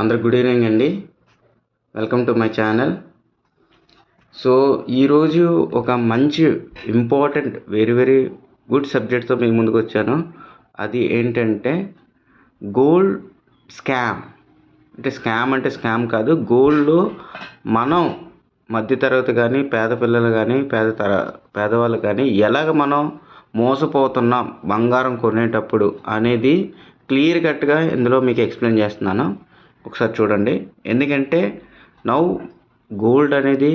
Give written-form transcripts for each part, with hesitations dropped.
అందరికి good evening అండి. Welcome to my channel. So ఈరోజు ఒక మంచి ఇంపార్టెంట్ వెరీ గుడ్ సబ్జెక్ట్తో మీ ముందుకు వచ్చాను. అది ఏంటంటే గోల్డ్ స్కామ్. అంటే స్కామ్ కాదు, గోల్డ్లో మనం మధ్యతరగతి కానీ పేద పిల్లలు కానీ పేదవాళ్ళు కానీ ఎలాగ మనం మోసపోతున్నాం బంగారం కొనేటప్పుడు అనేది క్లియర్ కట్గా ఇందులో మీకు ఎక్స్ప్లెయిన్ చేస్తున్నాను. ఒకసారి చూడండి. ఎందుకంటే నౌ గోల్డ్ అనేది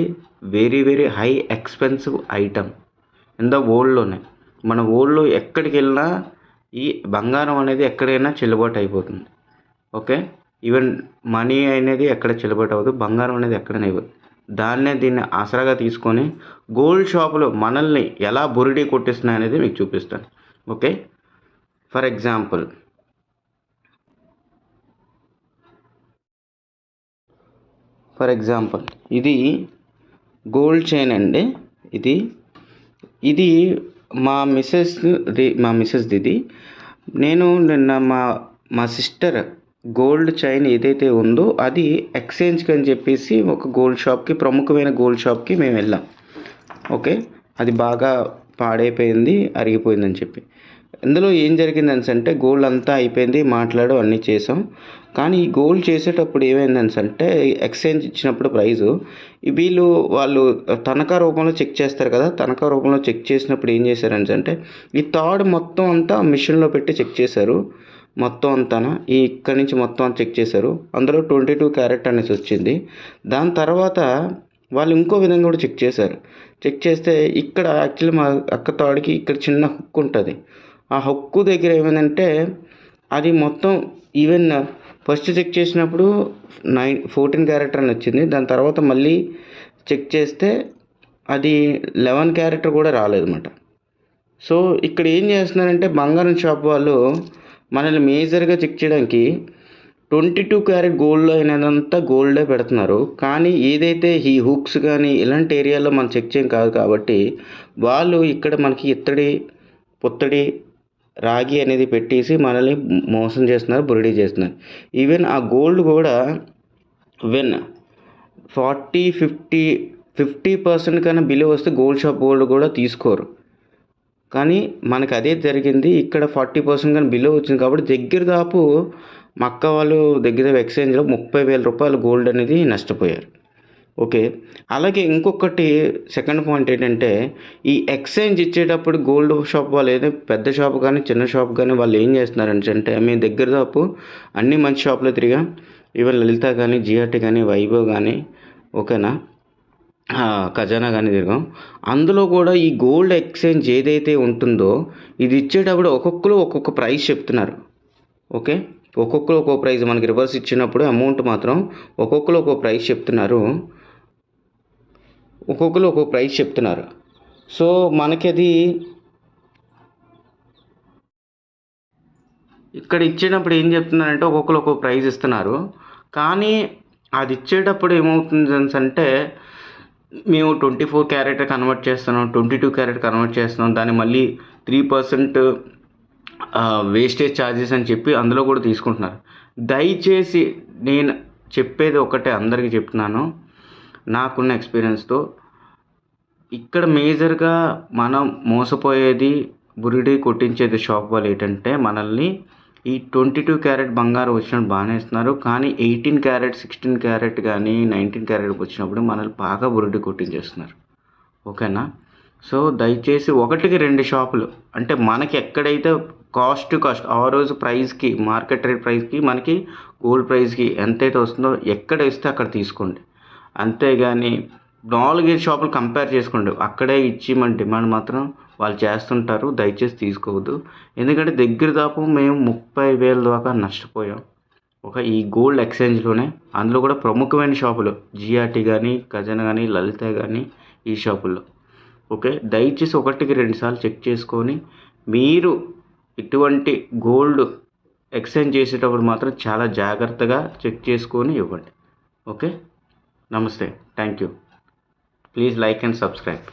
very high expensive item in the వరల్డ్లోనే. మన వరల్డ్లో ఎక్కడికి వెళ్ళినా ఈ బంగారం అనేది ఎక్కడైనా చెల్లుబాటు అయిపోతుంది. ఓకే, ఈవెన్ మనీ అనేది ఎక్కడ చెల్లుబాటు అవ్వదు, బంగారం అనేది ఎక్కడైనా అయిపోతుంది. దీన్ని ఆసరాగా తీసుకొని గోల్డ్ షాపులు మనల్ని ఎలా బురిడి కొట్టిస్తున్నాయి అనేది మీకు చూపిస్తాను. ఓకే, ఫర్ ఎగ్జాంపుల్ ఇది గోల్డ్ చైన్ అండి. ఇది మా మిస్సెస్ది. ఇది నేను నిన్న మా సిస్టర్ గోల్డ్ చైన్ ఏదైతే ఉందో అది ఎక్స్చేంజ్కి అని చెప్పేసి ఒక గోల్డ్ షాప్కి, ప్రముఖమైన గోల్డ్ షాప్కి మేము వెళ్ళాం. ఓకే, అది బాగా పాడైపోయింది, అరిగిపోయిందని చెప్పి. ఇందులో ఏం జరిగిందని అంటే గోల్డ్ అంతా అయిపోయింది, అన్నీ చేసాం. కానీ ఈ గోల్డ్ చేసేటప్పుడు ఏమైందని అంటే ఎక్స్చేంజ్ ఇచ్చినప్పుడు ప్రైజు వాళ్ళు తనఖా రూపంలో చెక్ చేస్తారు కదా. తనఖా రూపంలో చెక్ చేసినప్పుడు ఏం చేశారని అంటే ఈ తాడు మొత్తం అంతా మిషన్లో పెట్టి చెక్ చేశారు. మొత్తం అంతా ఇక్కడి నుంచి మొత్తం చెక్ చేశారు. అందులో 22 క్యారెట్ అనేసి వచ్చింది. దాని తర్వాత వాళ్ళు ఇంకో విధంగా కూడా చెక్ చేశారు. చెక్ చేస్తే ఇక్కడ యాక్చువల్లీ మా అక్క తాడుకి ఇక్కడ చిన్న హుక్ ఉంటుంది. ఆ హుక్కు దగ్గర ఏమైందంటే అది మొత్తం ఈవెన్ ఫస్ట్ చెక్ చేసినప్పుడు 14 క్యారెట్ అని వచ్చింది. దాని తర్వాత మళ్ళీ చెక్ చేస్తే అది 11 క్యారెట్ కూడా రాలేదన్నమాట. సో ఇక్కడ ఏం చేస్తున్నారంటే బంగారం షాప్ వాళ్ళు మనల్ని మేజర్గా చెక్ చేయడానికి 22 క్యారెట్ గోల్డ్లో అయినదంతా గోల్డే పెడుతున్నారు. కానీ ఏదైతే ఈ హుక్స్ కానీ ఇలాంటి ఏరియాలో మనం చెక్ చేయం కాదు కాబట్టి వాళ్ళు ఇక్కడ మనకి ఇత్తడి, పుత్తడి, రాగి అనేది పెట్టేసి మనల్ని మోసం చేస్తున్నారు, బురిడీ చేస్తున్నారు. ఈవెన్ ఆ గోల్డ్ కూడా 40-50% కన్నా బిలో వస్తే గోల్డ్ షాప్ గోల్డ్ కూడా తీసుకోరు. కానీ మనకు అదే జరిగింది. ఇక్కడ 40% కానీ బిలో వచ్చింది కాబట్టి దగ్గర దాపు మా అక్క వాళ్ళు దగ్గర ఎక్స్చేంజ్లో 30,000 రూపాయలు గోల్డ్ అనేది నష్టపోయారు. ఓకే, అలాగే ఇంకొకటి సెకండ్ పాయింట్ ఏంటంటే ఈ ఎక్స్చేంజ్ ఇచ్చేటప్పుడు గోల్డ్ షాప్ వాళ్ళు ఏదో పెద్ద షాప్ కానీ చిన్న షాప్ కానీ వాళ్ళు ఏం చేస్తున్నారంటే మేము దగ్గర దాపు అన్ని మంచి షాపులో తిరిగా, ఈవెన్ లలిత కానీ, జిఆర్టీ కానీ, వైభవ్ కానీ, ఓకేనా, ఖజానా కానీ తిరిగాం. అందులో కూడా ఈ గోల్డ్ ఎక్స్చేంజ్ ఏదైతే ఉంటుందో ఇది ఇచ్చేటప్పుడు ఒక్కొక్కరు ఒక్కొక్క ప్రైస్ చెప్తున్నారు. ఓకే, ఒక్కొక్కరు ఒక్కొక్క ప్రైస్ మనకి రివర్స్ ఇచ్చినప్పుడు అమౌంట్ మాత్రం ఒక్కొక్కరు ఒక్కొక్క ప్రైస్ చెప్తున్నారు. సో మనకి అది ఇక్కడ ఇచ్చేటప్పుడు ఏం చెప్తున్నారంటే ఒక్కొక్కరు ఒక్కొక్క ప్రైస్ ఇస్తున్నారు. కానీ అది ఇచ్చేటప్పుడు ఏమవుతుంది అంటే మేము 24 క్యారెట్ కన్వర్ట్ చేస్తున్నాం, 22 క్యారెట్ కన్వర్ట్ చేస్తున్నాం, దాన్ని మళ్ళీ 3% వేస్టేజ్ ఛార్జెస్ అని చెప్పి అందులో కూడా తీసుకుంటున్నారు. దయచేసి నేను చెప్పేది ఒకటే అందరికీ చెప్తున్నాను, నాకున్న ఎక్స్పీరియన్స్తో. ఇక్కడ మేజర్గా మనం మోసపోయేది, బురిడి కొట్టించేది షాప్ వాళ్ళు ఏంటంటే మనల్ని ఈ 22 క్యారెట్ బంగారం వచ్చినప్పుడు బాగానే ఇస్తున్నారు. కానీ 18 క్యారెట్, 16 క్యారెట్ కానీ 19 క్యారెట్ వచ్చినప్పుడు మనల్ని బాగా బురిడి కొట్టించేస్తున్నారు. ఓకేనా. సో దయచేసి 1-2 షాపులు అంటే మనకి ఎక్కడైతే కాస్ట్ ఆ రోజు ప్రైస్కి, మార్కెట్ రేట్ ప్రైస్కి, మనకి గోల్డ్ ప్రైస్కి ఎంతైతే వస్తుందో ఎక్కడ ఇస్తే అక్కడ తీసుకోండి. అంతేగాని 4-5 షాపులు కంపేర్ చేసుకోండి. అక్కడే ఇచ్చి మన డిమాండ్ మాత్రం వాళ్ళు చేస్తుంటారు. దయచేసి తీసుకోవద్దు. ఎందుకంటే దగ్గర దాపు మేము 30,000 దాకా నష్టపోయాం ఈ గోల్డ్ ఎక్స్చేంజ్లోనే. అందులో కూడా ప్రముఖమైన షాపులు జిఆర్టీ కానీ, ఖజానా కానీ, లలిత కానీ, ఈ షాపుల్లో. ఓకే, దయచేసి 1-2 సార్లు చెక్ చేసుకొని మీరు ఇటువంటి గోల్డ్ ఎక్స్చేంజ్ చేసేటప్పుడు మాత్రం చాలా జాగ్రత్తగా చెక్ చేసుకొని ఇవ్వండి. ఓకే, నమస్తే, thank you. Please like and subscribe.